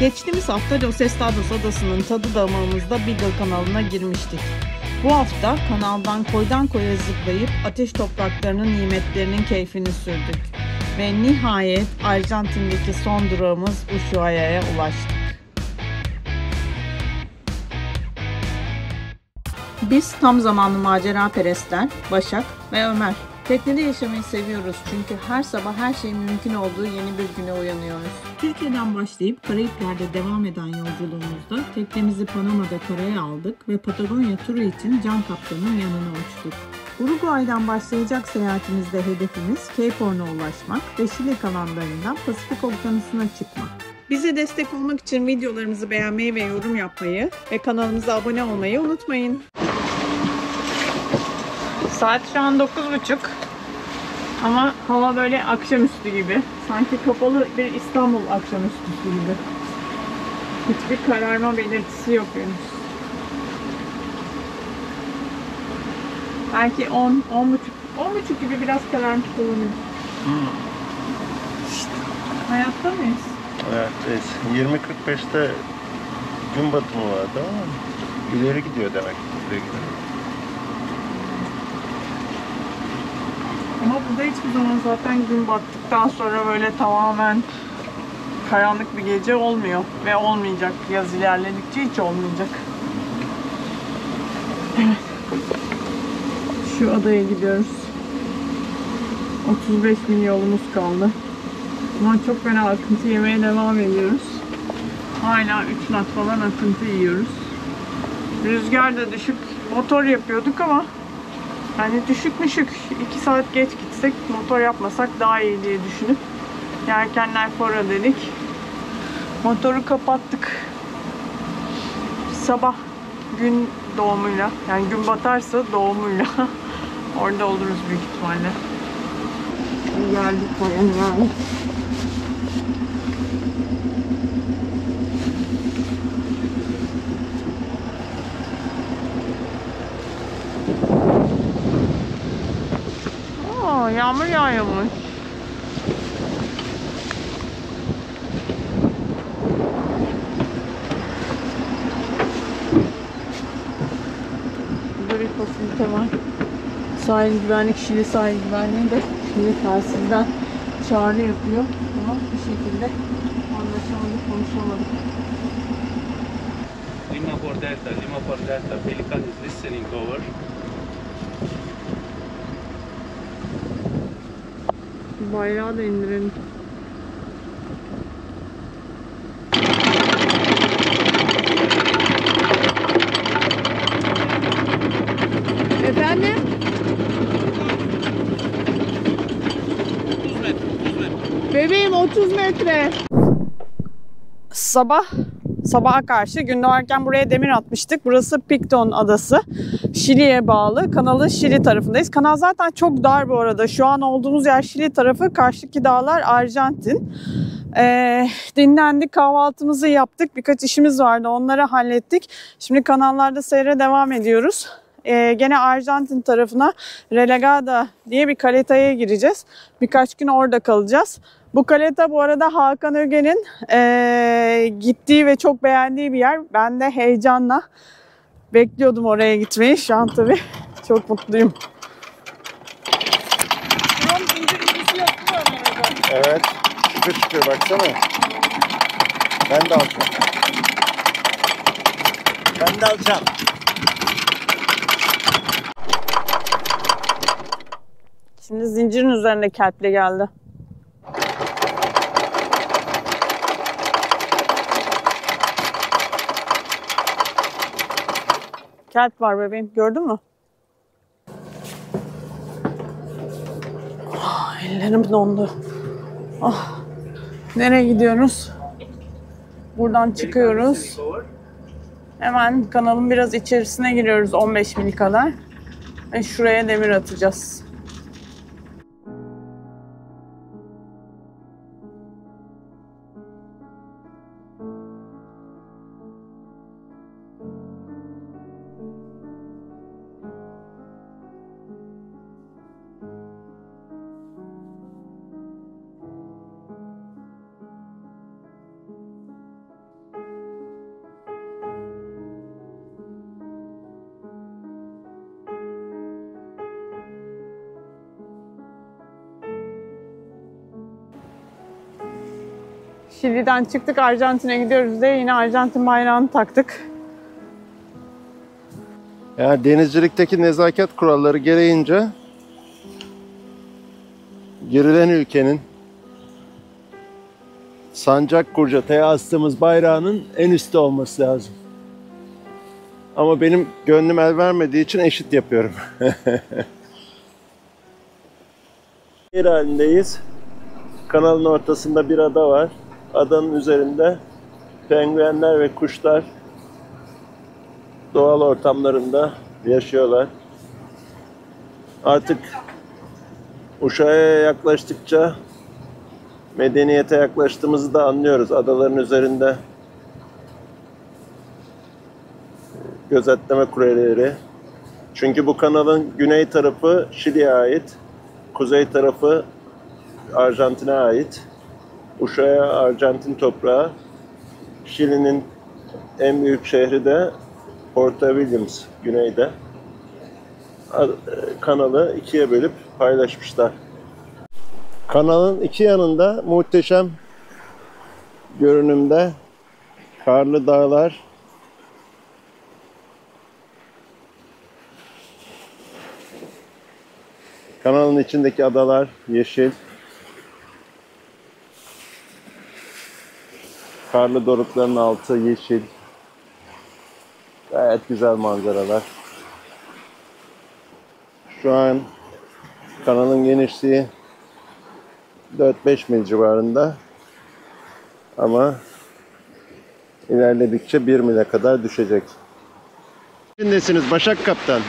Geçtiğimiz hafta Los Estados Adası'nın tadı damağımızda Beagle kanalına girmiştik. Bu hafta kanaldan koydan koya zıplayıp ateş topraklarının nimetlerinin keyfini sürdük. Ve nihayet Arjantin'deki son durağımız Ushuaia'ya ulaştık. Biz tam zamanlı macera perestler, Başak ve Ömer. Teknede yaşamayı seviyoruz çünkü her sabah her şeyin mümkün olduğu yeni bir güne uyanıyoruz. Türkiye'den başlayıp Karayipler'de devam eden yolculuğumuzda teknemizi Panama'da karaya aldık ve Patagonya turu için Can Kaptan'ın yanına uçtuk. Uruguay'dan başlayacak seyahatimizde hedefimiz Cape Horn'a ulaşmak ve Şili kanallarından Pasifik Okyanusu'na çıkmak. Bize destek olmak için videolarımızı beğenmeyi ve yorum yapmayı ve kanalımıza abone olmayı unutmayın. Saat şu an 9:30 ama hava böyle akşamüstü gibi. Sanki kapalı bir İstanbul akşamüstüsü gibi. Hiçbir kararma belirtisi yok henüz. Belki 10:30 gibi biraz kararmış olabilir. Hayatta mıyız? Evet, 20.45'te gün batımı vardı ama ileri gidiyor demek. Ama burada hiçbir zaman zaten gün battıktan sonra böyle tamamen karanlık bir gece olmuyor. Ve olmayacak. Yaz ilerledikçe hiç olmayacak. Evet. Şu adaya gidiyoruz. 35 mil yolumuz kaldı. Ama çok fena akıntı yemeye devam ediyoruz. Hala 3 knot falan akıntı yiyoruz. Rüzgar da düşük. Motor yapıyorduk ama yani düşük 2 saat geç gitsek motor yapmasak daha iyi diye düşünüp yelkenler fora dedik. Motoru kapattık. Sabah gün doğumuyla, yani gün batarsa doğumuyla orada oluruz büyük ihtimalle. Geldik yani. Yağmur yağıyormuş. Burada bir fasilite var. Sahil güvenlik, Şili sahil güvenliği de Şili telsizden çağrı yapıyor. Ama bir şekilde anlaşamadık, konuşamadık. Lima por Delta, Pelican is listening over. Bayrağı da indirelim. Efendim? 30 metre. Bebeğim 30 metre. Sabaha karşı gün doğarken buraya demir atmıştık. Burası Picton Adası. Şili'ye bağlı. Kanalın Şili tarafındayız. Kanal zaten çok dar bu arada. Şu an olduğumuz yer Şili tarafı. Karşıdaki dağlar Arjantin. Dinlendik, kahvaltımızı yaptık. Birkaç işimiz vardı. Onları hallettik. Şimdi kanallarda seyre devam ediyoruz. Gene Arjantin tarafına Relegada diye bir kaletaya gireceğiz. Birkaç gün orada kalacağız. Bu kaleta bu arada Hakan Öge'nin gittiği ve çok beğendiği bir yer. Ben de heyecanla bekliyordum oraya gitmeyi. Şu an tabii çok mutluyum. Evet, şükür baksana. Ben de alacağım. Ben de alacağım. Şimdi zincirin üzerinde kelple geldi. Kelp var bebeğim. Gördün mü? Ellerim dondu. Nereye gidiyoruz? Buradan çıkıyoruz. Hemen kanalın biraz içerisine giriyoruz 15 mil kadar. Ve şuraya demir atacağız. Şili'den çıktık, Arjantin'e gidiyoruz diye yine Arjantin bayrağını taktık. Yani denizcilikteki nezaket kuralları gereğince girilen ülkenin sancak kurcataya astığımız bayrağının en üstte olması lazım. Ama benim gönlüm el vermediği için eşit yapıyorum. Şehir halindeyiz. Kanalın ortasında bir ada var. Adanın üzerinde penguenler ve kuşlar doğal ortamlarında yaşıyorlar. Artık Uşak'a yaklaştıkça medeniyete yaklaştığımızı da anlıyoruz. Adaların üzerinde gözetleme kuleleri. Çünkü bu kanalın güney tarafı Şili'ye ait, kuzey tarafı Arjantin'e ait. Uşak'a Arjantin toprağı. Şili'nin en büyük şehri de Porto Williams, güneyde. Kanalı ikiye bölüp paylaşmışlar. Kanalın iki yanında muhteşem görünümde karlı dağlar, kanalın içindeki adalar yeşil, karlı dorukların altı yeşil, gayet güzel manzaralar. Şu an kanalın genişliği 4-5 mil civarında ama ilerledikçe 1 mile kadar düşecek. Neresindesiniz Başak Kaptan?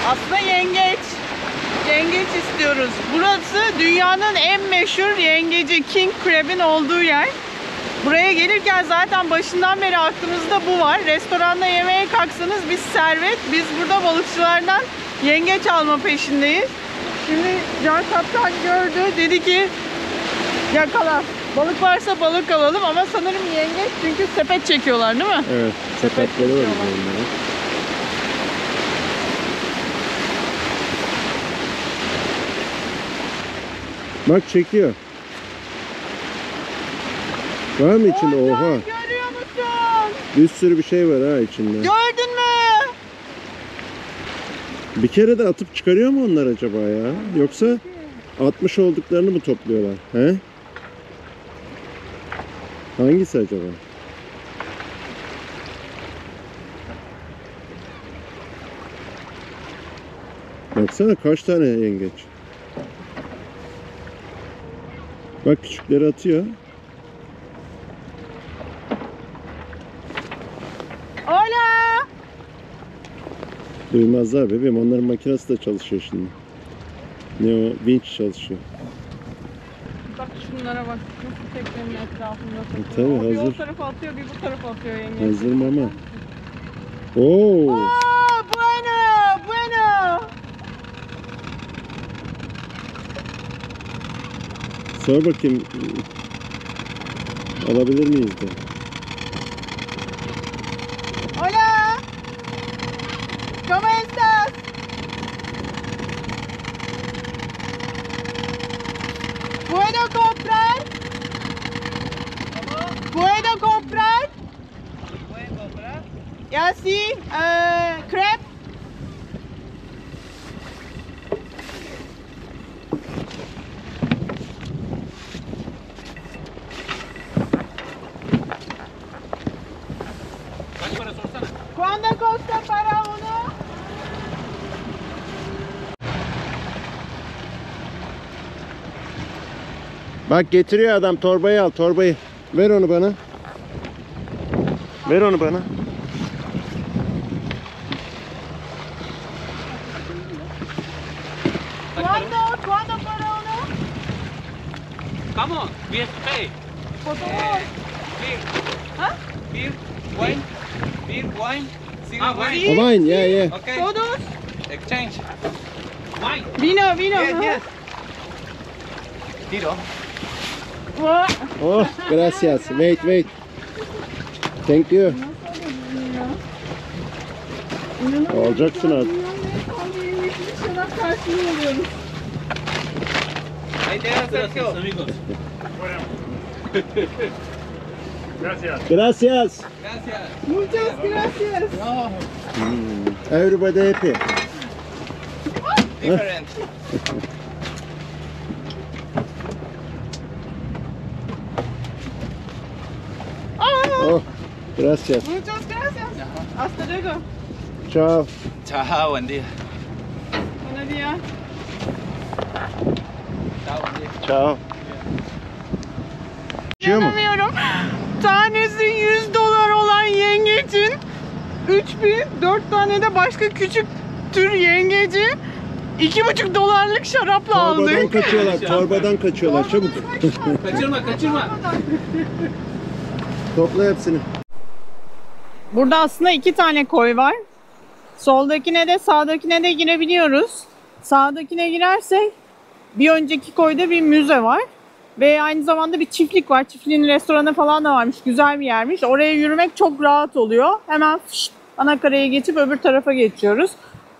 Aslında yengeç. Yengeç istiyoruz. Burası dünyanın en meşhur yengeci King Crab'in olduğu yer. Buraya gelirken zaten başından beri aklımızda bu var. Restoranda yemeğe kalksanız biz servet, biz burada balıkçılardan yengeç alma peşindeyiz. Şimdi Can Kaptan gördü, dedi ki yakala. Balık varsa balık alalım ama sanırım yengeç çünkü sepet çekiyorlar değil mi? Evet, sepetleri var onların. Bak çekiyor. Var mı içinde? Oha. Görüyor musun? Bir sürü bir şey var ha içinde. Gördün mü? Bir kere de atıp çıkarıyor mu onlar acaba ya? Yoksa atmış olduklarını mı topluyorlar? He? Hangisi acaba? Baksana kaç tane yengeç. Bak küçükleri atıyor. Hola! Duymazlar bebeğim. Onların makinesi de çalışıyor şimdi. Ne o? Vinç çalışıyor. Bak şunlara bak. Nasıl teknenin etrafında takıyor. Tabii, O bir hazır. o tarafa atıyor, bir bu tarafa atıyor yengeç. Hazır mama. Oo! Aa, bueno, bueno. Sor bakayım. Alabilir miyiz de? Hola. ¿Cómo estás? ¿Puedo comprar? ¿Puedo comprar? ¿Pueden comprar? Y así, crepe. Kaç para sorsana? ¿Cuánto costa para uno? Bak getiriyor adam, torbayı al, torbayı. Ver onu bana. Ver onu bana. ¿Cuánto para uno? Come on, we have to pay. Por favor. Beer, ¿Ah? beer, wine, beer, wine, single wine. O wine, yeah, yeah. Okay, ¿Todos? exchange. Wine. Vino, vino. Yes, ajá. yes. Tiro. Vah. Oh, gracias. Wait, wait. Thank you. Alacaksın artık. Şarap karşılığı oluyoruz. Ahí te das, Sergio. amigos. Gracias. Muchas gracias. Everybody happy. Different. Oh, gracias. Muchas gracias. Hasta luego. Ciao. Chao, buen día. Buenos días. Chao, buen día. Ciao. Yiyor mu? İnanamıyorum. Tanesi 100 dolar olan yengecin 4 tane de başka küçük tür yengeci 2,5 dolarlık şarapla Torbadan aldık. kaçıyorlar, torbadan kaçıyorlar. Çabuk. Kaçırma. Topla hepsini. Burada aslında 2 tane koy var. Soldakine de sağdakine de girebiliyoruz. Sağdakine girersek bir önceki koyda bir müze var. Ve aynı zamanda bir çiftlik var. Çiftliğin restoranı falan da varmış. Güzel bir yermiş. Oraya yürümek çok rahat oluyor. Hemen ana karaya geçip öbür tarafa geçiyoruz.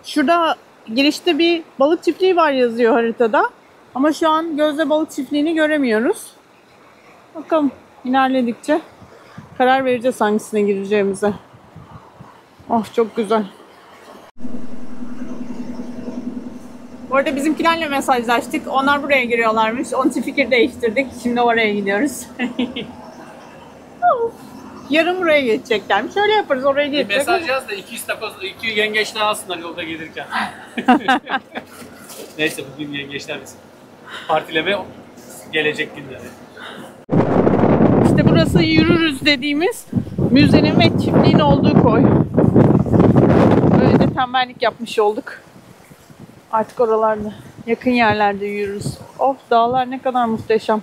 Şurada girişte bir balık çiftliği var yazıyor haritada. Ama şu an gözle balık çiftliğini göremiyoruz. Bakalım ilerledikçe karar vereceğiz hangisine gireceğimize. Oh çok güzel. Bu arada bizimkilerle mesajlaştık. Onlar buraya giriyorlarmış. Onun için fikir değiştirdik. Şimdi oraya gidiyoruz. Yarın buraya geçeceklermiş. Öyle yaparız. Oraya Bir geçecek. mesaj yaz da 2 yengeç daha alsınlar yolda gelirken. Neyse bugün yengeçler bizim. Partileme gelecek günleri. İşte burası yürürüz dediğimiz müzenin ve çiftliğin olduğu koy. Böylece tembellik yapmış olduk. Artık oralarda, yakın yerlerde yürürüz. Of dağlar ne kadar muhteşem.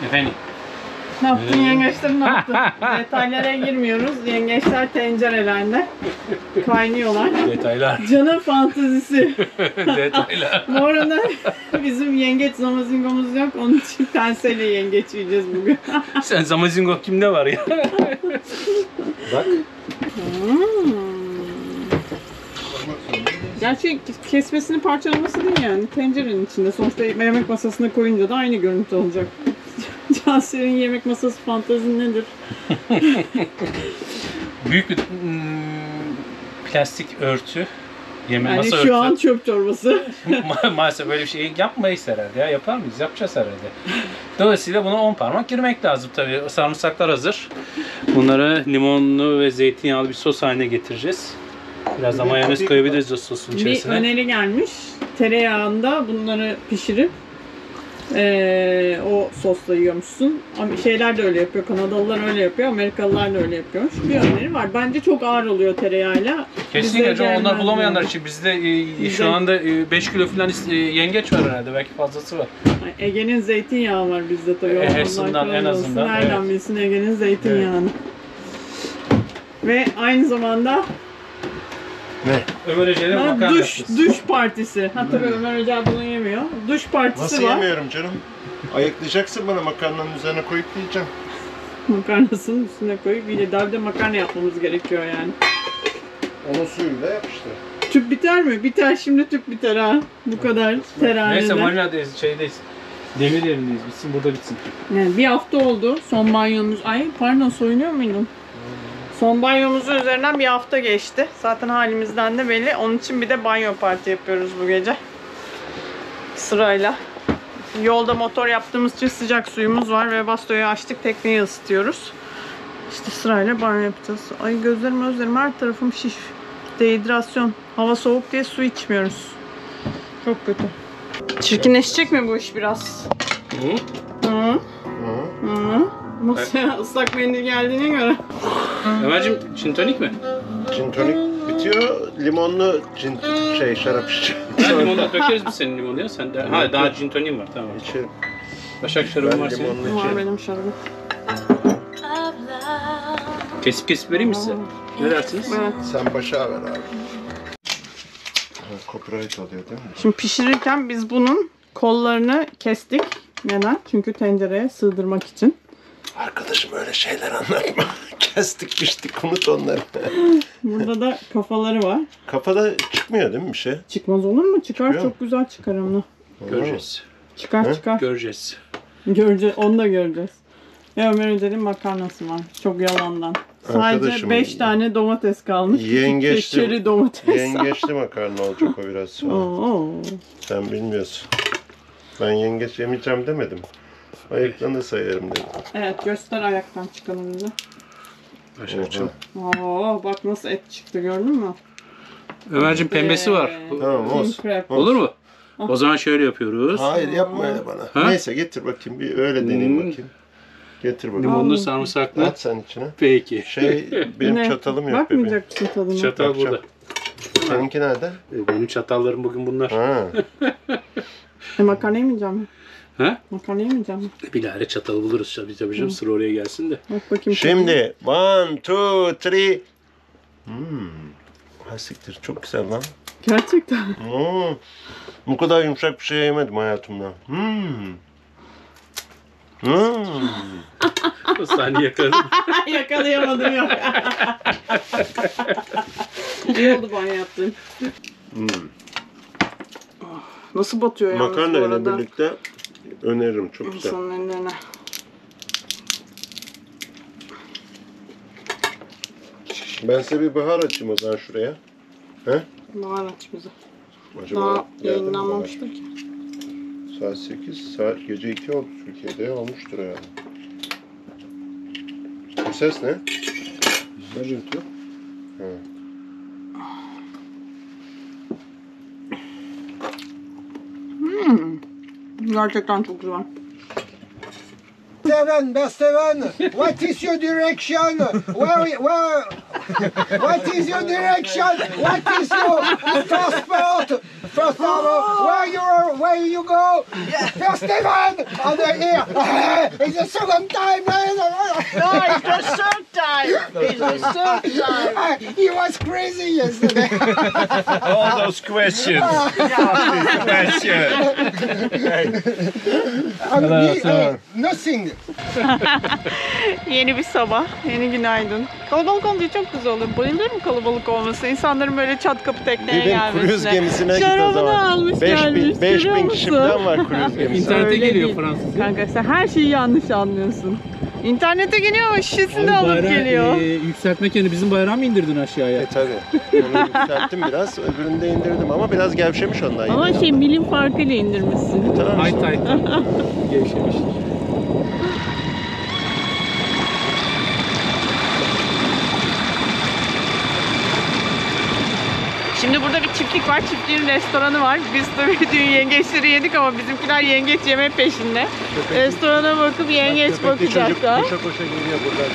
Efendim? Ne yaptın yengeçler ne yaptın? Detaylara girmiyoruz. Yengeçler tencerelerde kaynıyorlar. Detaylar. Canın fantezisi. Detaylar. Bu arada bizim yengeç zamazingomuz yok. Onun için penseyle yengeç yiyeceğiz bugün. Sen Zamazingo kimde var ya? Bak. Gerçi kesmesini parçalaması değil yani. Tencerenin içinde. Sonuçta yemek masasına koyunca da aynı görüntü olacak. Cansel'in yemek masası fantezin nedir? Büyük bir plastik örtü. Yeme Yani masa şu örtü. an çöp çorbası. Maalesef böyle bir şey yapmayız herhalde ya. Yapar mıyız? Yapacağız herhalde. Dolayısıyla buna 10 parmak girmek lazım tabii. Sarımsaklar hazır. Bunları limonlu ve zeytinyağlı bir sos haline getireceğiz. Biraz da mayonez koyabiliriz o sosun Bir içerisine. öneri gelmiş. Tereyağında bunları pişirip o sosla yiyormuşsun. Ama şeyler de öyle yapıyor. Kanadalılar öyle yapıyor. Amerikalılar da öyle yapıyormuş. Bir öneri var. Bence çok ağır oluyor tereyağıyla. Kesinlikle Bize canım, onlar gelmez bulamayanlar yani. için bizde Bizde- şu anda 5 kilo falan yengeç var herhalde. Belki fazlası var. Ege'nin zeytinyağı var bizde tabii. En Allah azından, en korusun. azından, Nereden evet. bilsin Ege'nin zeytinyağını. Ve aynı zamanda Ömer Ece'yle makarna duş yapacağız. partisi. Ha tabii Ömer Hoca bunu yemiyor. Duş partisi Nasıl var. yemiyorum canım? Ayıklayacaksın bana, makarnanın üzerine koyup yiyeceğim. Makarnasının üstüne koyup bir de daha bir de makarna yapmamız gerekiyor yani. Onun suyuyla yap işte. Tüp biter mi? Biter, şimdi tüp biter ha. Bu kadar teranede. Neyse marinadayız, şeydeyiz. Demir yerindeyiz, bitsin burada bitsin. Yani bir hafta oldu son banyomuz. Ay pardon, soyunuyor muydum? Son banyomuzun üzerinden bir hafta geçti. Zaten halimizden de belli. Onun için bir de banyo parti yapıyoruz bu gece. Sırayla. Yolda motor yaptığımız için sıcak suyumuz var ve bastoyu açtık, tekneyi ısıtıyoruz. İşte sırayla banyo yapacağız. Ay gözlerim her tarafım şiş. Dehidrasyon. Hava soğuk diye su içmiyoruz. Çok kötü. Çirkinleşecek mi bu iş biraz? Hı? Hı? Hı. Hı? Masaya ıslak mendil geldiğine göre. Ömer'cim gin tonik mi? Gin tonik bitiyor, limonlu şarap içeceğim. Ha, limonu dökeriz biz senin limonu ya. Sen de... Ha daha gin toniğin var, tamam. İçerim. Başak şarabı var senin. limonlu Var için. benim şarabım. Kesip vereyim mi size? Ne dersiniz? Evet. Sen başa ver abi. Copyright oluyor değil mi? Şimdi pişirirken biz bunun kollarını kestik. Neden? Çünkü tencereye sığdırmak için. Arkadaşım öyle şeyler anlatma. Kestik biçtik unut onları. Burada da kafaları var. Kafada çıkmıyor değil mi bir şey? Çıkmaz olur mu? Çıkar, Çıkıyor çok güzel çıkar onu. Göreceğiz. Çıkar Hı? çıkar. Göreceğiz. Göreceğiz. Onu da göreceğiz. Ve Ömer Özel'in makarnası var. Çok yalandan. Sadece Arkadaşım, 5 tane domates kalmış. yengeçli- Çeri domates. Yengeçli makarna olacak o biraz sonra. Oo. Sen bilmiyorsun. Ben yengeç yemeyeceğim demedim. Ayaklarını sayarım dedim. Evet, göster ayaktan çıkanı bize. Başakçığım. Oo, bak nasıl et çıktı, gördün mü? Ömerciğim pembesi var. Tamam olsun. Crab. Olur mu? O zaman şöyle yapıyoruz. Hayır yapma öyle bana. Ha? Neyse getir bakayım bir öyle deneyeyim bakayım. Getir bakayım. Limonlu sarımsaklı. At sen içine. Peki. Şey benim Ne? çatalım yok bebeğim. Bakmayacak mısın tadına? Çatal Bakacağım. burada. Seninki nerede? Benim çatallarım bugün bunlar. Ha. Makarna yemeyeceğim mi? Ha? Makarna yemeyeceğim mi? Bilahare çatalı buluruz tabii canım. Sıra oraya gelsin de. Bak bakayım. Şimdi 1, 2, 3. Ha siktir çok güzel lan. Gerçekten. Bu kadar yumuşak bir şey yemedim hayatımda. O saniye yakaladım. Yakalayamadım yok. İyi oldu banyo yaptın. Nasıl batıyor yalnız Makarna bu ile arada? birlikte öneririm çok güzel. İnsanın ellerine. Ben size bir bahar açayım o zaman şuraya. He? Bahar aç bize. Acaba Daha geldi mi yayınlanmamıştır ki. bahar? Saat 8, saat gece 2 oldu Türkiye'de olmuştur herhalde. Bu ses ne? Gürültü. Gerçekten çok güzel. Steven, best Steven, what is your direction? What is your direction? What is your passport? First of all, where you go? First Steven, on the here. It's the second time. No, it's the third time. It's the third time. He was crazy yesterday. All those questions. Nothing. Yeni bir sabah, yeni günaydın. Kalabalık olunca çok güzel olur. Bayılırım kalabalık olması. İnsanların böyle çat kapı tekneye Gidin gelmesine. kruz gemisine git o Şarabını zaman. almış 5000 görüyor kişi musun? falan var kruz gemisi. İnternete Öyle geliyor değil. Fransız. Kanka sen her şeyi yanlış anlıyorsun. İnternete geliyor ama şişesini alıp geliyor. Yükseltmek bizim bayrağı mı indirdin aşağıya? Tabii. Onu yükselttim biraz. Öbürünü de indirdim ama biraz gevşemiş ondan. Ama yine. şey milim farkıyla indirmişsin. Tamam Ay işte. tay. Gevşemiştir. Şimdi burada bir çiftlik var. Çiftliğin restoranı var. Biz tabii dün yengeçleri yedik ama bizimkiler yengeç yeme peşinde. Restorana bakıp yengeç Köpekli çocuk bakacaklar. koşa koşa geliyor buradan.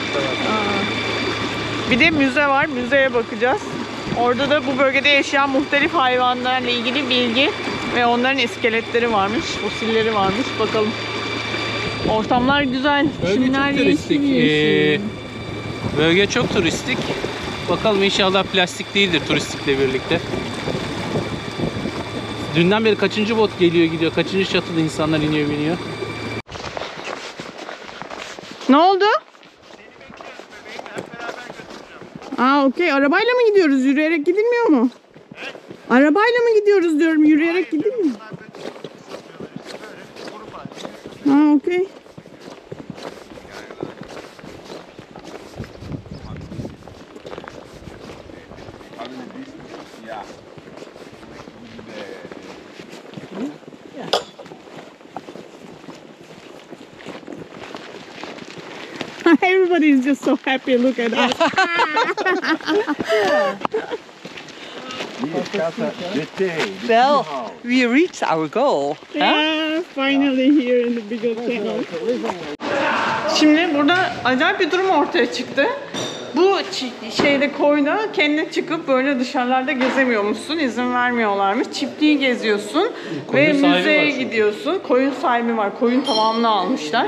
Bir de müze var. Müzeye bakacağız. Orada da bu bölgede yaşayan muhtelif hayvanlarla ilgili bilgi ve onların iskeletleri varmış, fosilleri varmış. Bakalım. Ortamlar güzel. Bölge Çimler çok turistik. yeşil yeşil. Bölge çok turistik. Bakalım inşallah plastik değildir turistikle birlikte. Dünden beri kaçıncı bot geliyor gidiyor, kaçıncı şatıda insanlar iniyor biniyor. Ne oldu? Aa okey. Arabayla mı gidiyoruz? Yürüyerek gidilmiyor mu? Arabayla mı gidiyoruz diyorum. Yürüyerek gidilmiyor. Ha okey. Everybody is just so happy. Look at us. Well, we reached our goal. Yeah, finally here in the big hotel. Şimdi burada acayip bir durum ortaya çıktı. Bu bu şeyde koyda kendine çıkıp böyle dışarılarda gezemiyormuşsun. İzin vermiyorlarmış. Çiftliği geziyorsun ve müzeye gidiyorsun. Koyun sahibi var. Koyun tamamını almışlar.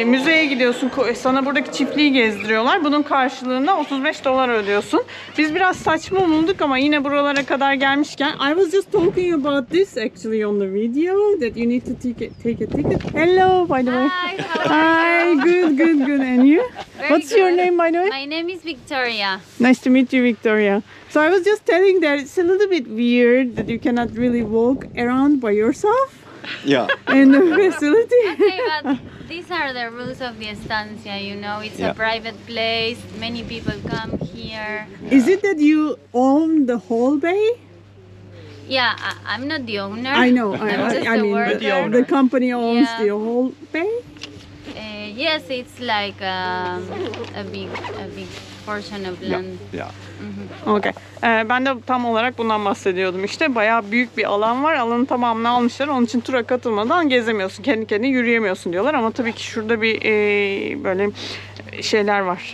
Müzeye gidiyorsun, sana buradaki çiftliği gezdiriyorlar. Bunun karşılığında $35 ödüyorsun. Biz biraz saçma bulduk ama yine buralara kadar gelmişken I was just talking about this actually on the video that you need to take a ticket. Hello, by the way. Hi, good. And you? What's your name, by the way? My name is Victoria. Nice to meet you, Victoria. So I was just telling that it's a little bit weird that you cannot really walk around by yourself. Yeah. In the facility. Okay, but these are the rules of the estancia, you know. It's a private place. Many people come here. Is it that you own the whole bay? Yeah, I'm not the owner. I know. I'm just I a mean, worker. the company owns Yeah. the whole bay? Yes, it's like a big portion of land. Yeah. Okay. Ben de tam olarak bundan bahsediyordum işte. Bayağı büyük bir alan var. Alanın tamamını almışlar. Onun için tura katılmadan gezemiyorsun. Kendi kendine yürüyemiyorsun diyorlar. Ama tabii ki şurada bir böyle şeyler var.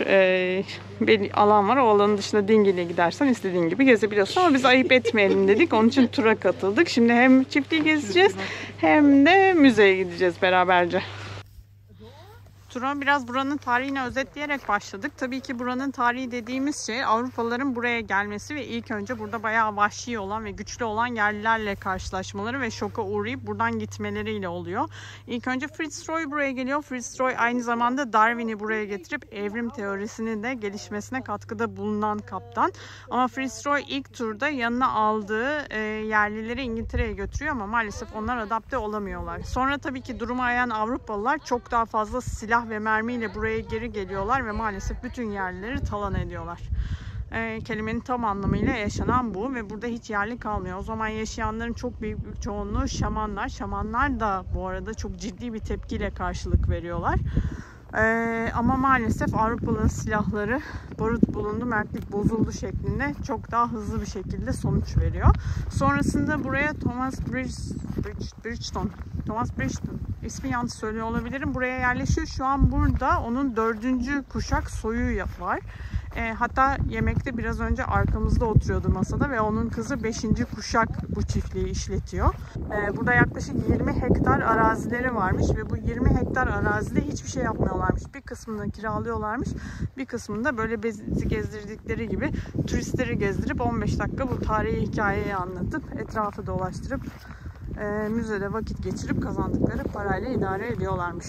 Bir alan var. O alanın dışında dingiyle gidersen istediğin gibi gezebiliyorsun. Ama biz ayıp etmeyelim dedik. Onun için tura katıldık. Şimdi hem çiftliği gezeceğiz hem de müzeye gideceğiz beraberce. Tura biraz buranın tarihini özetleyerek başladık. Tabii ki buranın tarihi dediğimiz şey Avrupalıların buraya gelmesi ve ilk önce burada bayağı vahşi olan ve güçlü olan yerlilerle karşılaşmaları ve şoka uğrayıp buradan gitmeleriyle oluyor. İlk önce Fritz Roy buraya geliyor. Fritz Roy aynı zamanda Darwin'i buraya getirip evrim teorisinin de gelişmesine katkıda bulunan kaptan. Ama Fritz Roy ilk turda yanına aldığı yerlileri İngiltere'ye götürüyor ama maalesef onlar adapte olamıyorlar. Sonra tabii ki duruma ayan Avrupalılar çok daha fazla silah ve mermiyle buraya geri geliyorlar ve maalesef bütün yerlileri talan ediyorlar. Kelimenin tam anlamıyla yaşanan bu ve burada hiç yerli kalmıyor. O zaman yaşayanların çok büyük bir çoğunluğu şamanlar. Şamanlar da bu arada çok ciddi bir tepkiyle karşılık veriyorlar. Ama maalesef Avrupalıların silahları barut bulundu, mertlik bozuldu şeklinde çok daha hızlı bir şekilde sonuç veriyor. Sonrasında buraya Thomas Bridgeton ismi yanlış söylüyor olabilirim. Buraya yerleşiyor. Şu an burada onun 4. kuşak soyu var. Hatta yemekte biraz önce arkamızda oturuyordu masada ve onun kızı 5. kuşak bu çiftliği işletiyor. Burada yaklaşık 20 hektar arazileri varmış ve bu 20 hektar arazide hiçbir şey yapmıyorlarmış. Bir kısmını kiralıyorlarmış, bir kısmını da böyle bizi gezdirdikleri gibi turistleri gezdirip 15 dakika bu tarihi hikayeyi anlatıp etrafı dolaştırıp müzede vakit geçirip kazandıkları parayla idare ediyorlarmış.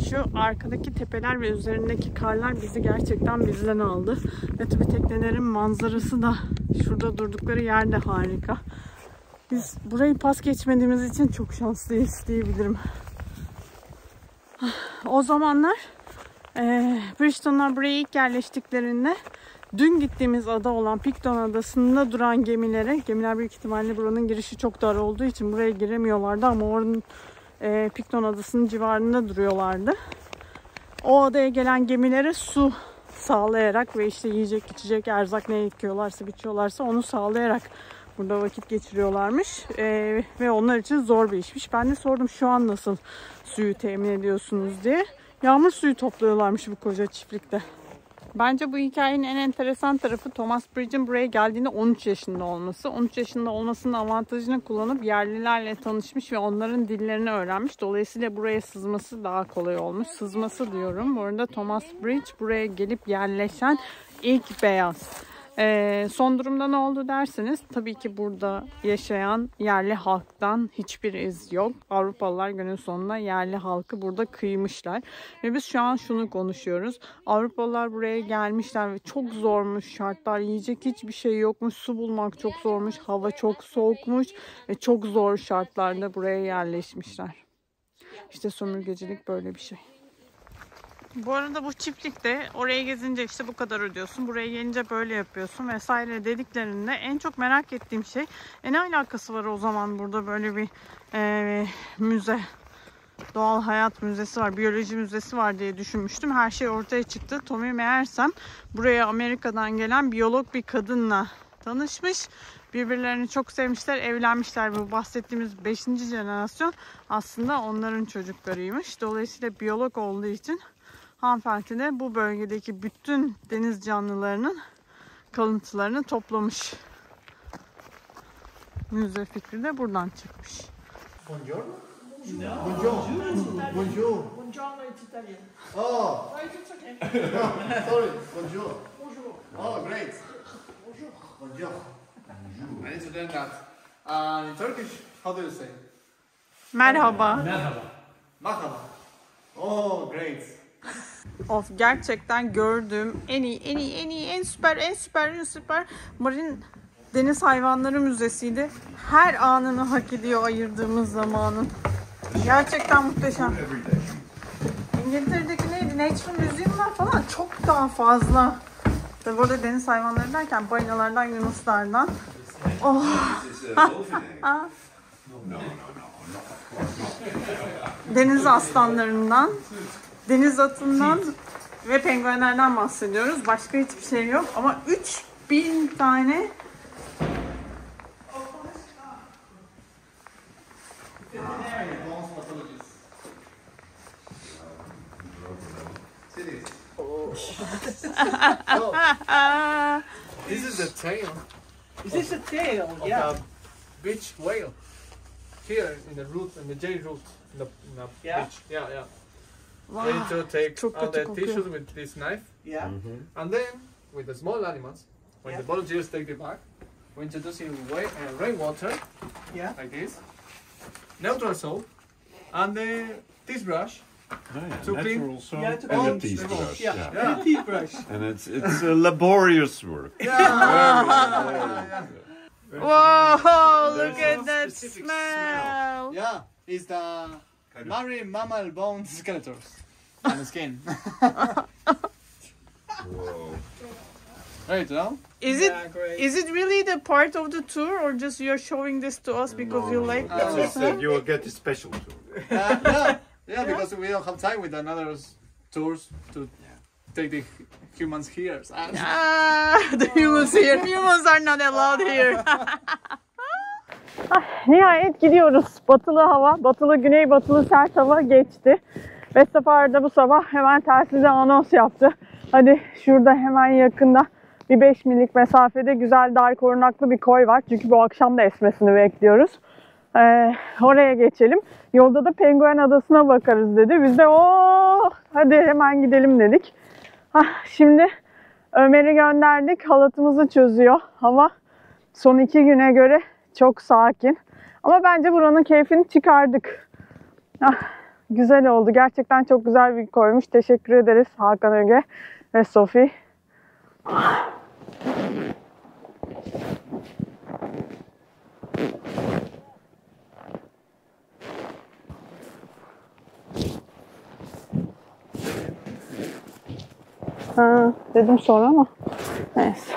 Şu arkadaki tepeler ve üzerindeki karlar bizi gerçekten bizden aldı. Ve tabii teknelerin manzarası da şurada durdukları yer de harika. Biz burayı pas geçmediğimiz için çok şanslıyız diyebilirim. O zamanlar Bridgeton'lar buraya ilk yerleştiklerinde dün gittiğimiz ada olan Picton Adası'nda duran gemiler büyük ihtimalle buranın girişi çok dar olduğu için buraya giremiyorlardı ama oranın Picton Adası'nın civarında duruyorlardı. O adaya gelen gemilere su sağlayarak ve işte yiyecek, içecek, erzak ne ekiyorlarsa, biçiyorlarsa onu sağlayarak burada vakit geçiriyorlarmış. Ve onlar için zor bir işmiş. Ben de sordum şu an nasıl suyu temin ediyorsunuz diye. Yağmur suyu topluyorlarmış bu koca çiftlikte. Bence bu hikayenin en enteresan tarafı Thomas Bridge'in buraya geldiğinde 13 yaşında olması. 13 yaşında olmasının avantajını kullanıp yerlilerle tanışmış ve onların dillerini öğrenmiş. Dolayısıyla buraya sızması daha kolay olmuş. Sızması diyorum. Bu arada Thomas Bridge buraya gelip yerleşen ilk beyaz. Son durumda ne oldu derseniz tabii ki burada yaşayan yerli halktan hiçbir iz yok. Avrupalılar günün sonunda yerli halkı burada kıymışlar. Ve biz şu an şunu konuşuyoruz. Avrupalılar buraya gelmişler ve çok zormuş şartlar. Yiyecek hiçbir şey yokmuş. Su bulmak çok zormuş. Hava çok soğukmuş. Ve çok zor şartlarda buraya yerleşmişler. İşte sömürgecilik böyle bir şey. Bu arada bu çiftlikte oraya gezince işte bu kadar ödüyorsun, buraya gelince böyle yapıyorsun vesaire dediklerinde en çok merak ettiğim şey ne alakası var o zaman burada böyle bir müze, doğal hayat müzesi var, biyoloji müzesi var diye düşünmüştüm. Her şey ortaya çıktı. Tommy meğersem buraya Amerika'dan gelen biyolog bir kadınla tanışmış. Birbirlerini çok sevmişler, evlenmişler. Bu bahsettiğimiz 5. jenerasyon aslında onların çocuklarıymış. Dolayısıyla biyolog olduğu için Hanımefendi de bu bölgedeki bütün deniz canlılarının kalıntılarını toplamış. Müze fikri de buradan çıkmış. Buongiorno. Buongiorno. Buongiorno. Buongiorno Italian. Oh, It's okay. sorry. Buongiorno. Bonjour. Oh, great. Bonjour. Buongiorno. I need to learn that. In Turkish, how do you say? Merhaba. Merhaba. Oh, great. Of, gerçekten gördüğüm en iyi, en süper marin deniz hayvanları müzesiydi. Her anını hak ediyor ayırdığımız zamanın. Gerçekten muhteşem. İngiltere'deki neydi? Nature Museum'lar falan çok daha fazla. Tabii burada deniz hayvanları derken balinalardan, yunuslardan. Oh. Deniz aslanlarından, deniz atından ve penguenlerden bahsediyoruz. Başka hiçbir şey yok ama 3000 tane This is the tail Is this a tail? of Yeah. the beach whale. Here in the root, in the J root, in the Yeah? beach. Yeah, yeah. Wow. They need to take Çok all kötü the kokuyor. tissues with this knife, Yeah. and then with the small animals, when Yeah. the volunteers take the bag, we introduce in rainwater Yeah. like this, neutral soap, and the teeth brush. To clean. Natural soap Yeah, to and a clean. teeth brush. Yeah. Yeah. Yeah. And a teeth brush. And it's a laborious work. Whoa, look There's at a that specific smell. Yeah, it's the marine mammal bone skeletons and skin. Whoa. Right, no? Is it Yeah, great. is it really the part of the tour or just you're showing this to us because you like It's this? just that you will get a special tour. Yeah, because we don't have time with another tours to take the humans here. The humans here. Humans are not allowed here. Nihayet gidiyoruz. Batılı hava, batılı güneybatılı sert hava geçti. Ve Safari'de bu sabah hemen telsize anons yaptı. Hadi şurada hemen yakında bir 5 millik mesafede güzel dar korunaklı bir koy var. Çünkü bu akşam da esmesini bekliyoruz. Oraya geçelim. Yolda da Penguen Adası'na bakarız dedi. Biz de hadi hemen gidelim dedik. Şimdi Ömer'i gönderdik. Halatımızı çözüyor. Hava son 2 güne göre çok sakin. Ama bence buranın keyfini çıkardık. Güzel oldu. Gerçekten çok güzel bir koymuş. Teşekkür ederiz Hakan Öge ve Sofi. Dedim sonra ama neyse.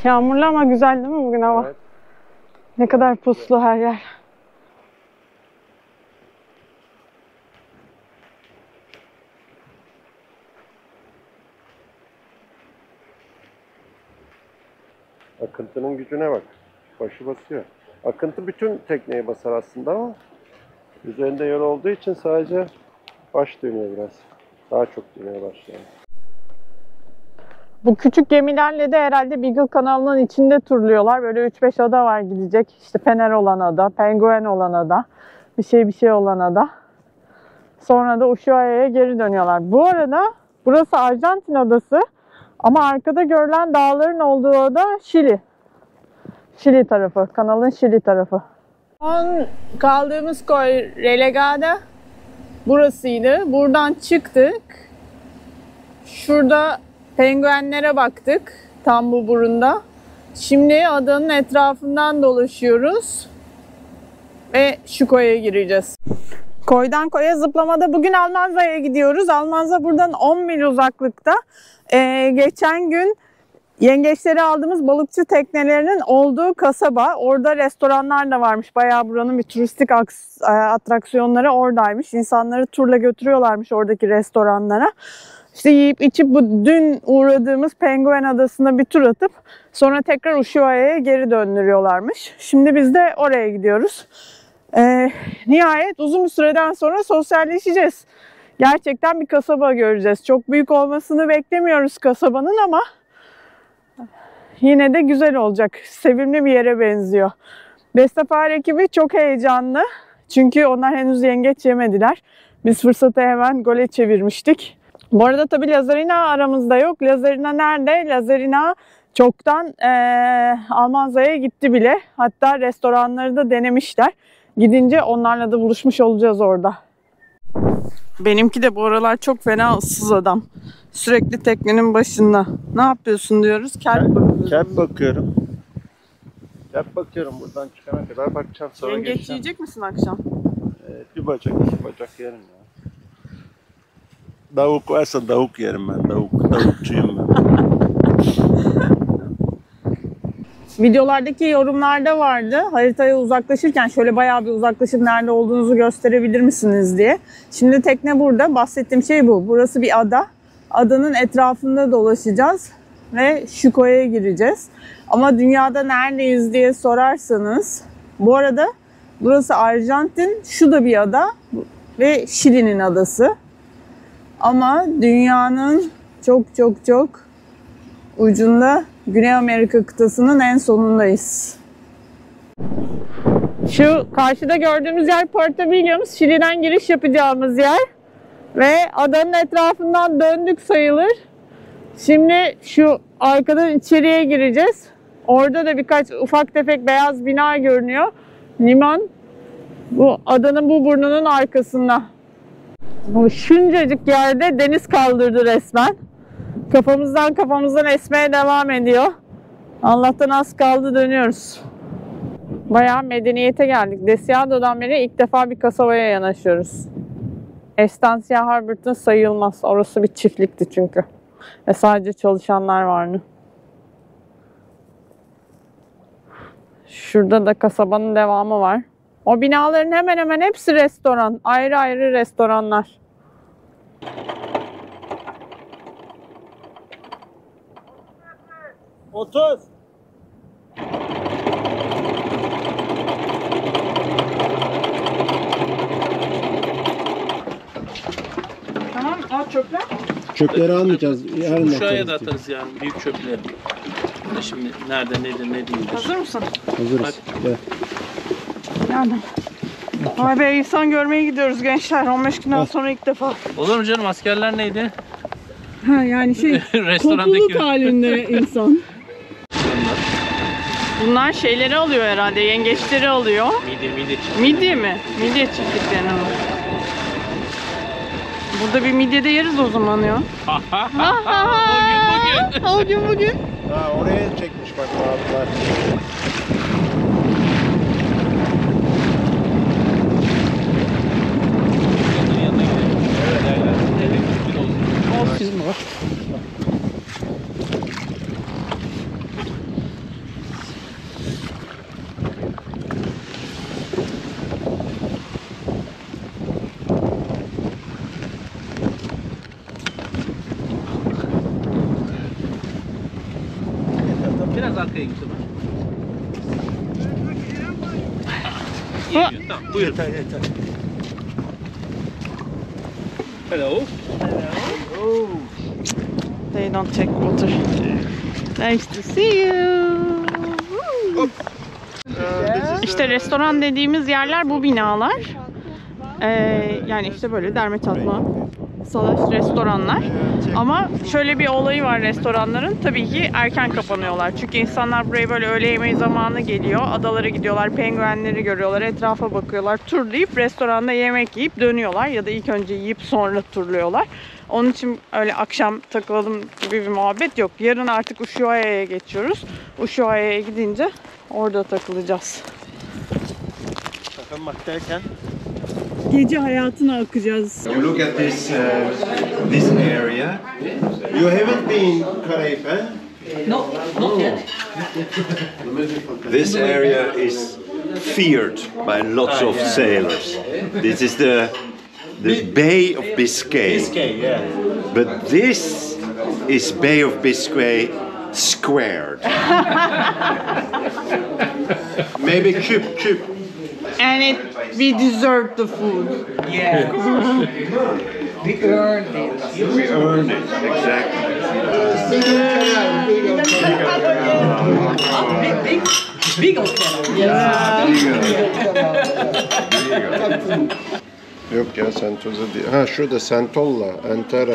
Yağmurlu ama güzel değil mi bugün hava? Evet. Ne kadar puslu her yer. Akıntının gücüne bak. Başı basıyor. Akıntı bütün tekneye basar aslında ama üzerinde yol olduğu için sadece baş dönüyor biraz. Daha çok dönmeye başlıyor. Bu küçük gemilerle de herhalde Beagle kanalının içinde turluyorlar. Böyle 3-5 ada var gidecek. İşte Fener olan ada, Penguen olan ada, bir şey olan ada. Sonra da Ushuaia'ya geri dönüyorlar. Bu arada burası Arjantin adası ama arkada görülen dağların olduğu ada Şili. Şili tarafı, kanalın Şili tarafı. Son kaldığımız koy Relegada burasıydı. Buradan çıktık. Şurada penguenlere baktık. Tam bu burunda. Şimdi adanın etrafından dolaşıyoruz. Ve şu koya gireceğiz. Koydan koya zıplamada bugün Almanza'ya gidiyoruz. Almanza buradan 10 mil uzaklıkta. Geçen gün yengeçleri aldığımız balıkçı teknelerinin olduğu kasaba. Orada restoranlar da varmış. Bayağı buranın bir turistik atraksiyonları oradaymış. İnsanları turla götürüyorlarmış oradaki restoranlara. İşte yiyip içip bu dün uğradığımız Penguen Adası'na bir tur atıp sonra tekrar Ushuaia'ya geri döndürüyorlarmış. Şimdi biz de oraya gidiyoruz. Nihayet uzun bir süreden sonra sosyalleşeceğiz. Gerçekten bir kasaba göreceğiz. Çok büyük olmasını beklemiyoruz kasabanın ama yine de güzel olacak. Sevimli bir yere benziyor. Bestefar ekibi çok heyecanlı. Çünkü onlar henüz yengeç yemediler. Biz fırsatı hemen gole çevirmiştik. Bu arada tabii Lazarina aramızda yok. Lazarina nerede? Lazarina çoktan Almanza'ya gitti bile. Hatta restoranları da denemişler. Gidince onlarla da buluşmuş olacağız orada. Benimki de bu aralar çok fena ıssız adam. Sürekli teknenin başında. Ne yapıyorsun diyoruz. Kelp bakıyoruz. Kelp bakıyorum. Kelp bakıyorum, buradan çıkana kadar bakacağım, sonra Yengeç geçeceğim. yiyecek misin akşam? Bir bacak, iki bacak yerim ya. Davuk varsa davuk yerim ben. Davukçuyum ben. Videolardaki yorumlarda vardı. Haritaya uzaklaşırken şöyle bayağı bir uzaklaşıp nerede olduğunuzu gösterebilir misiniz diye. Şimdi tekne burada. Bahsettiğim şey bu. Burası bir ada. Adanın etrafında dolaşacağız ve şu koya gireceğiz. Ama dünyada neredeyiz diye sorarsanız, bu arada burası Arjantin, şu da bir ada ve Şili'nin adası. Ama dünyanın çok ucunda, Güney Amerika kıtasının en sonundayız. Şu karşıda gördüğümüz yer Puerto Williams, Şili'den giriş yapacağımız yer. Ve adanın etrafından döndük sayılır. Şimdi şu arkadan içeriye gireceğiz. Orada da birkaç ufak tefek beyaz bina görünüyor. Liman bu adanın bu burnunun arkasında. Bu şuncacık yerde deniz kaldırdı resmen. Kafamızdan esmeye devam ediyor. Allah'tan az kaldı, dönüyoruz. Bayağı medeniyete geldik. Deseado'dan beri ilk defa bir kasabaya yanaşıyoruz. Estancia Harbor'da sayılmaz. Orası bir çiftlikti çünkü. Ve sadece çalışanlar vardı. Şurada da kasabanın devamı var. O binaların hemen hemen hepsi restoran. Ayrı ayrı restoranlar. Tamam, al çöpler. Çöpleri almayacağız. Yarın Uşağıya da atarız yani, büyük çöpleri. Şimdi nerede nedir ne değildir. Hazır mısın? Hazırız. Gel. Nerede? Vay be, insan görmeye gidiyoruz gençler. 15 günden sonra ilk defa. Olur mu canım, askerler neydi? Ha yani topluluk halinde insan. Bunlar şeyleri alıyor herhalde, yengeçleri alıyor. Midye Midye mi? Midye çiftliklerine mi? Burada bir midye de yeriz o zaman ya. O gün bugün. Ha, oraya çekmiş bak abiler. Olsun. Biraz arkaya git ama. Geliyor, tamam, buyurun. Yeter. Hello. They don't take water. Nice to see you. İşte restoran dediğimiz yerler bu binalar. Yani işte böyle derme çatma salaş restoranlar. Ama şöyle bir olayı var restoranların. Tabii ki erken kapanıyorlar. Çünkü insanlar buraya böyle öğle yemeği zamanı geliyor. Adalara gidiyorlar, penguenleri görüyorlar, etrafa bakıyorlar. Turlayıp restoranda yemek yiyip dönüyorlar. Ya da ilk önce yiyip sonra turluyorlar. Onun için öyle akşam takılalım gibi bir muhabbet yok. Yarın artık Ushuaia'ya geçiyoruz. Ushuaia'ya gidince orada takılacağız. Takılmak derken Gece hayatına akacağız. You look at this area. you haven't been Caraipan. No, not yet. This area is feared by lots of sailors. This is the Bay of Biscay. Yeah. But this is Bay of Biscay squared. Maybe cube. And we deserve the food. Yeah. We earned it. We earn it, exactly. Beagle kennel. Yok ya Sentosa değil. Ha şurada Sentolla, Entera.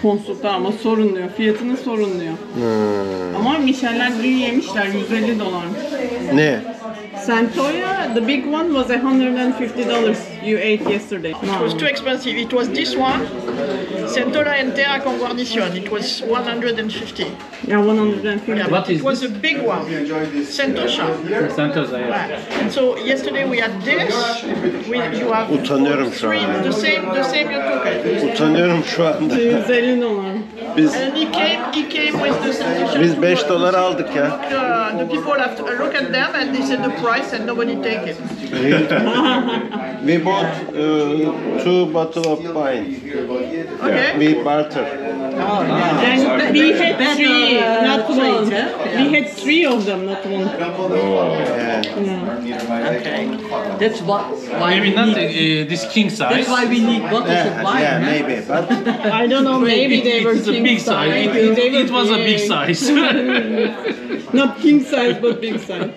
Konsulta ama sorunluyor. Fiyatını sorunluyor. Ama Michel'ler dün yemişler. $150. Ne? Santoya, the big one was $150 you ate yesterday. It was too expensive. It was this one, Centola Entera con guarnition. It was 150. Yeah, 150. Yeah, What but is it was this? a big one, Santosha. Sentosa, yeah. Right. And so yesterday we had this. You have Utanıyorum şu three, anda. the same you took it. Utanıyorum şu anda. $150. Biz And he came with the Santosha. biz $5 aldık ya. The people have to look at them and they said the price and nobody take it. We bought 2 bottles of wine. Okay. We barter. And we had three, not one. We had three of them, not one. Okay. That's why Maybe we not need, this king size. that's why we need bottles of wine. Yeah, huh? maybe, but I don't know, maybe they were It's a king big size. size. It was a big size. Not king size, but big size.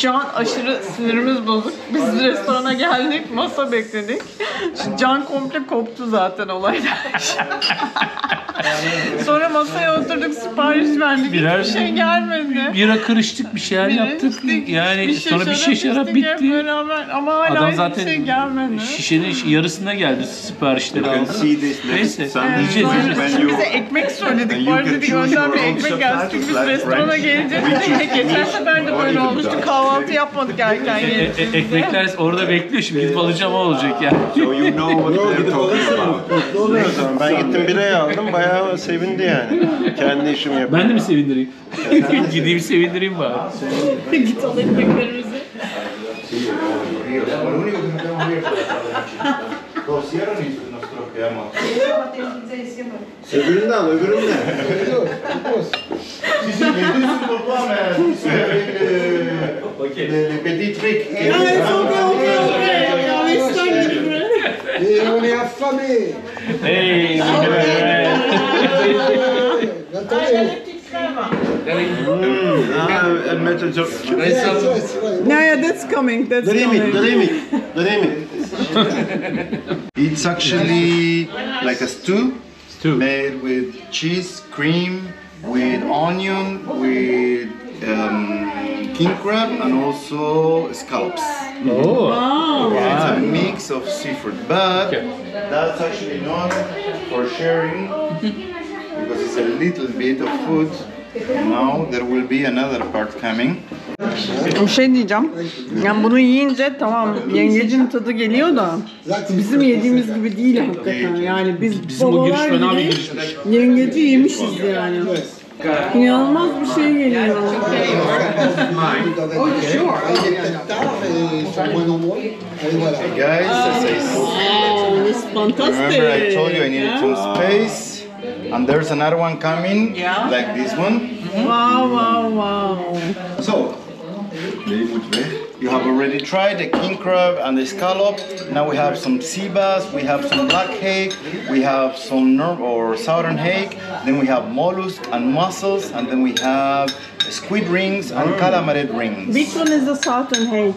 Şu an aşırı sinirimiz bozuk. Biz restorana geldik, masa bekledik. Can komple koptu zaten olaydan. Sonra masaya oturduk, sipariş verdik. Birer Hiçbir şey gelmedi. Bira kırıştık, bir şeyler yaptık. Yani sonra bir şey şarap içtik hep bitti. beraber. Ama hala Adam hiçbir zaten şey gelmedi. şişenin yarısına geldi siparişleri You can aldı. see this Neyse. next Sunday Yiyeceğiz, Sonra yiyeceğiz. when you bize ekmek söyledik. and Bu you arada can dedik choose önden your bir own ekmek gelsin. Çünkü biz subtitles, like restorana French. geleceğiz. Geçen sefer de böyle olmuştu. Kahvaltı yapmadık erken yedik. Ekmekler orada bekliyor şimdi gidip alacağım o olacak yani. so you know what they're talking about. o zaman ben gittim birayı aldım. Bayağı sevindi yani. Kendi işimi yapıyorum. Ben de mi sevindireyim? Gideyim sevindireyim bari. Git al ekmeklerimizi. Öbürünü de al, öbürünü de. Et on est affamés. Hey, No, yeah, that's coming. That's Dream it, coming. dream it, dream it. It's actually like a stew, Stew. made with cheese, cream, with onion, with king crab, and also scallops. Oh. It's a mix of seafood, but that's actually not for sharing because it's a little bit of food. Now there will be another part coming. Bir şey diyeceğim. Yani bunu yiyince tamam yengecin tadı geliyor da bizim yediğimiz gibi değil hakikaten. Yani biz bu giriş babalar fena bir gibi girişmiş. yengeci yemişiz yani. İnanılmaz bir şey geliyor. Guys, as I Wow, it's fantastic. remember I told you I needed some space, and there's another one coming, like this one. Wow, wow, wow. So, you have already tried the king crab and the scallop. Now we have some sea bass, we have some black hake, we have some southern hake, then we have mollusk and mussels, and then we have squid rings and calamaret rings. Which one is the southern hake?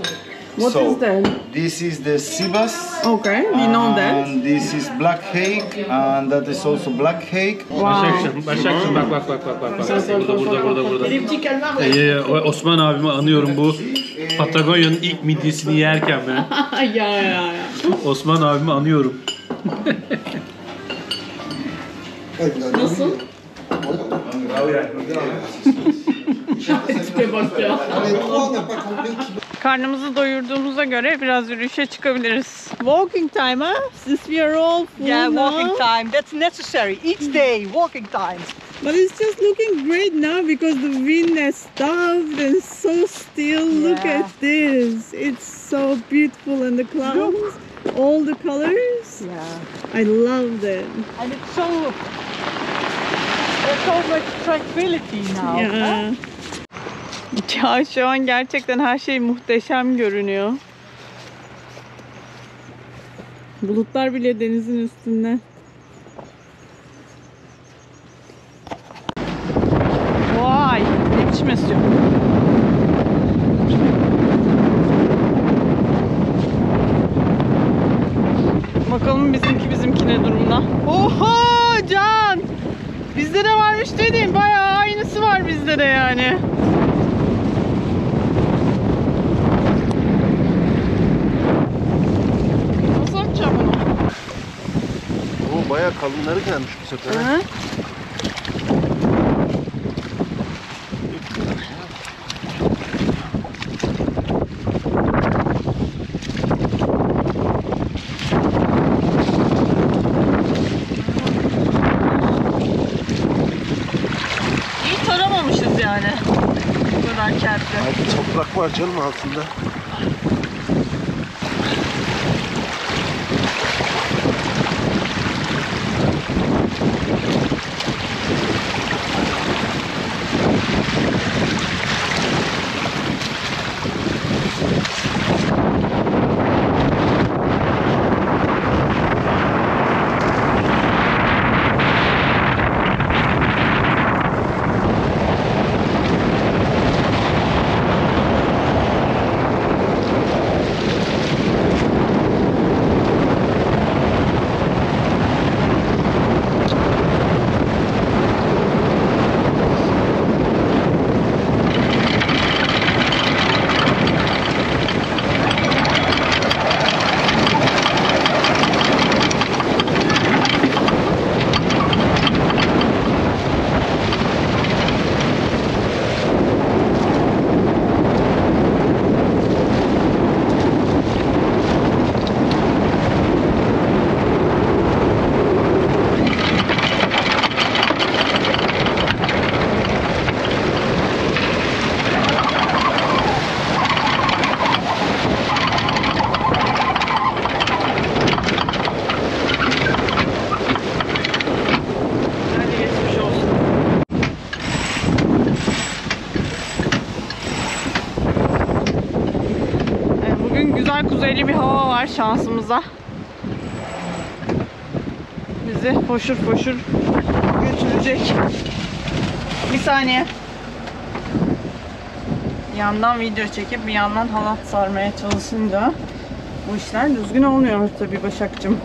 What So, is that? This is the sea bass. Okay, we know that. And this is black hake, and that is also black hake. Başakşım, Başakşım bak. Burada. Les petits calmars. Osman abimi anıyorum bu Patagonya'nın ilk midyesini yerken ben. ya. Osman abimi anıyorum. Nasıl? Tipe bak ya. Karnımızı doyurduğumuza göre biraz yürüyüşe çıkabiliriz. Walking time, huh? Since we are all full Yeah, walking now. time. That's necessary. Each day, walking time. But it's just looking great now because the wind has stopped and so still. Look Yeah. at this. It's so beautiful and the clouds, all the colors. Yeah. I love that. And it's so, there's so much tranquility now. Ya. Ya şu an gerçekten her şey muhteşem görünüyor. Bulutlar bile denizin üstünde. Vay! Ne biçim esiyor? Bakalım bizimki ne durumda? Oha Can! Bizde de varmış dediğim bayağı aynısı var bizde de yani. Nasıl atacağım bunu? O bayağı kalınları gelmiş bu sefer. Hı? İyi taramamışız yani. Bu kadar kertli. Belki toprak var canım altında. Kuzeyli bir hava var şansımıza. Bizi foşur foşur götürecek. Bir saniye. Bir yandan video çekip bir yandan halat sarmaya çalışınca bu işler düzgün olmuyor tabii Başakcığım.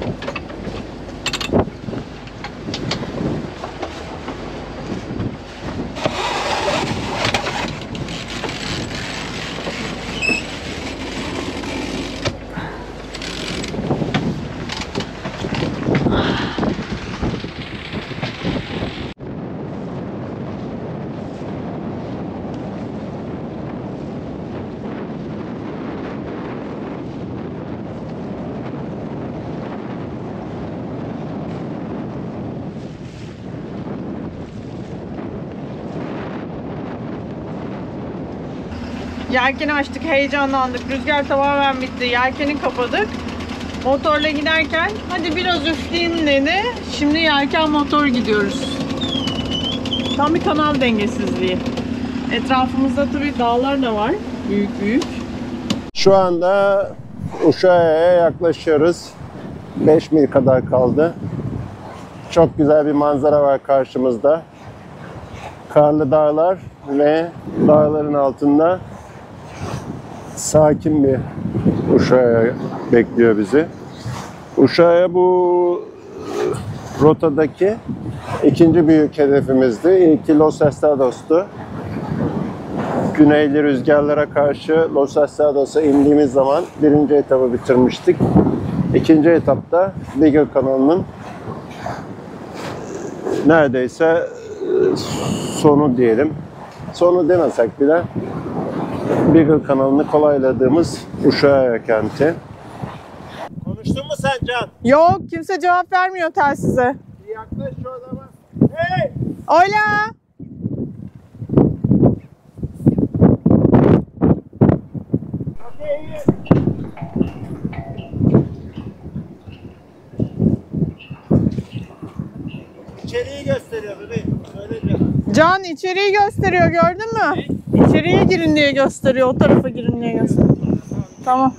Yelkeni açtık, heyecanlandık. Rüzgar tamamen bitti. Yelkeni kapadık. Motorla giderken hadi biraz üfleyeyim dedi. Şimdi yelken motor gidiyoruz. Tam bir kanal dengesizliği. Etrafımızda tabii dağlar da var. Büyük büyük. Şu anda Uşak'a yaklaşıyoruz. 5 mil kadar kaldı. Çok güzel bir manzara var karşımızda. Karlı dağlar ve dağların altında sakin bir Uşak bekliyor bizi. Uşak'a bu rotadaki ikinci büyük hedefimizdi. İlki Los Estados'tu. Güneyli rüzgarlara karşı Los Estados'a indiğimiz zaman birinci etabı bitirmiştik. İkinci etapta Beagle kanalının neredeyse sonu diyelim. Sonu demesek bile Beagle kanalını kolayladığımız Uşak kenti. Konuştun mu sen Can? Yok, kimse cevap vermiyor telsize. Yaklaş şu adama. Hey! Hola! İçeriği gösteriyor bebeğim. Öylece. Can içeriği gösteriyor, gördün mü? İçeriye girin diye gösteriyor, o tarafa girin diye gösteriyor. Tamam.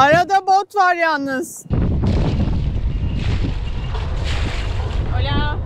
Arada bot var yalnız. Hola.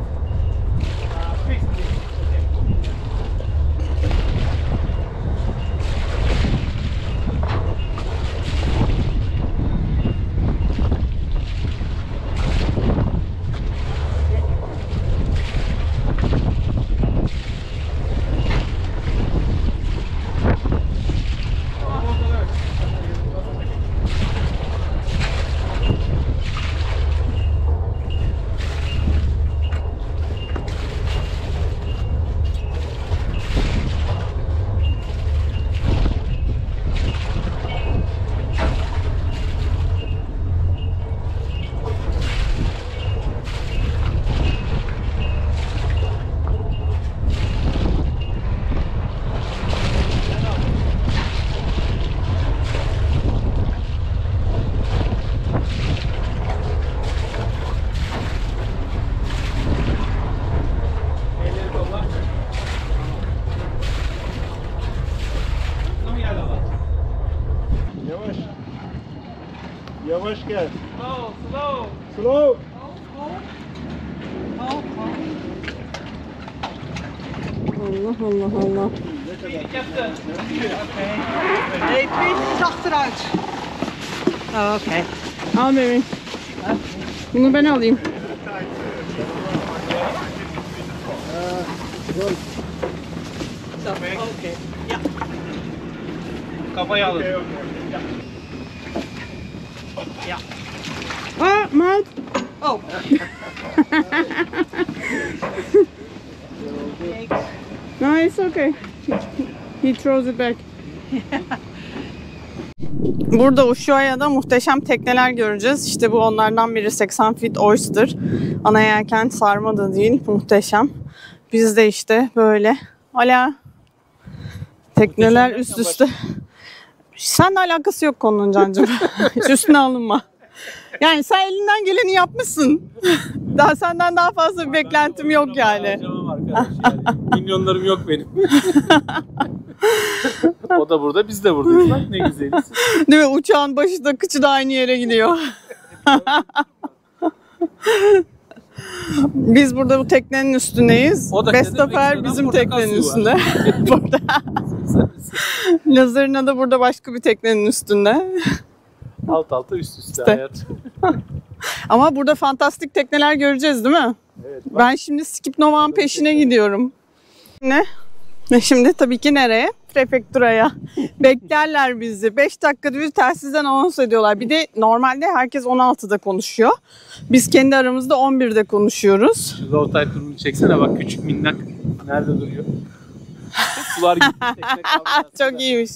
Yavaş. Yavaş gel. Slow. Slow. Allah Allah Allah. Nee, Peter is achteruit. Oh, oké. Al bebeğim. Bunu ben alayım. Oké. Ja. Kafayı alın. Ja. Ah, Maat. Oh. No, it's okay. He throws it back. Burada Ushuaia'da muhteşem tekneler göreceğiz. İşte bu onlardan biri 80 feet oyster. Ana yelken sarma da değil. Muhteşem. Biz de işte böyle. Hala tekneler üst üste. Seninle alakası yok konunun Cancığım. Hiç üstüne alınma. Yani sen elinden geleni yapmışsın. Daha senden daha fazla bir beklentim yok yani. Milyonlarım yok benim. O da burada, biz de buradayız. Bak ne güzeliz. Değil mi? Uçağın başı da kıçı da aynı yere gidiyor. Biz burada bu teknenin üstündeyiz. Bestafer bizim teknenin üstünde. Burada. Lazarina da burada başka bir teknenin üstünde. Alt alta üst üste hayat. Ama burada fantastik tekneler göreceğiz değil mi? Evet, ben şimdi Skip Nova'nın peşine gidiyorum. Ne? Şimdi tabii ki nereye? Prefekturaya. Beklerler bizi. 5 dakikada bir telsizden anons ediyorlar. Bir de normalde herkes 16'da konuşuyor. Biz kendi aramızda 11'de konuşuyoruz. Şu low tide durumunu çeksene bak, küçük minnak nerede duruyor? Sular gitti. Çok iyiymiş.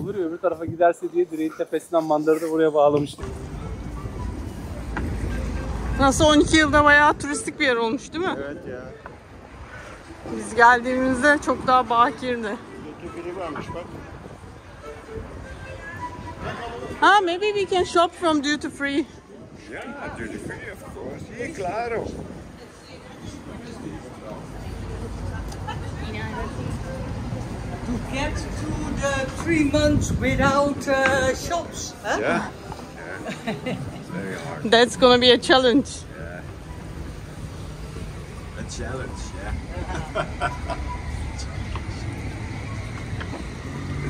Olur ya, öbür tarafa giderse diye direğin tepesinden mandarı da buraya bağlamıştım. Nasıl 12 yılda bayağı turistik bir yer olmuş değil mi? Evet ya. Biz geldiğimizde çok daha bakirdi. Biri varmış bak. Ha, maybe we can shop from duty free. Yeah, duty free of course. Sí, claro. To get to the 3 months without shops. Huh? Yeah. Very hard. That's gonna be a challenge. A challenge, yeah.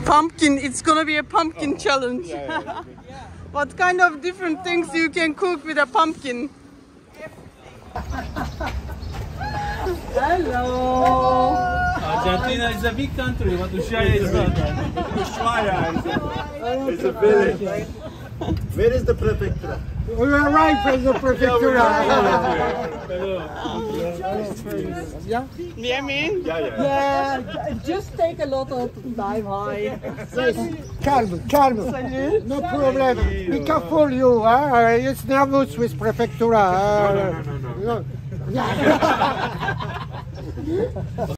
Pumpkin, it's gonna be a pumpkin challenge. What kind of different things you can cook with a pumpkin? Hello. Argentina is a big country, but Ushuaia is not. Ushuaia is a village. Where is the prefecture? We arrived from the prefectura. Yeah, mean? Yeah, just take a lot of time. Hi. Calm, calm. No problem. Be careful, you. It's nervous with prefectura. No.